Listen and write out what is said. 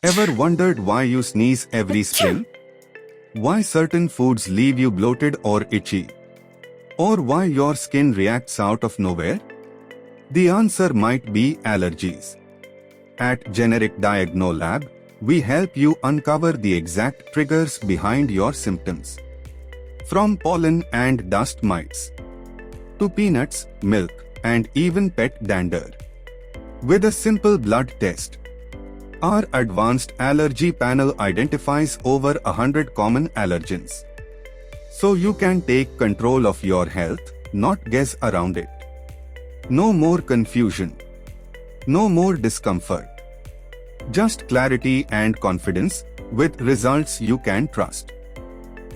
Ever wondered why you sneeze every spring? Why certain foods leave you bloated or itchy? Or why your skin reacts out of nowhere? The answer might be allergies. At Generic Diagno Lab, we help you uncover the exact triggers behind your symptoms. From pollen and dust mites to peanuts, milk, and even pet dander. With a simple blood test, our advanced allergy panel identifies over 100 common allergens. So you can take control of your health, not guess around it. No more confusion. No more discomfort. Just clarity and confidence with results you can trust.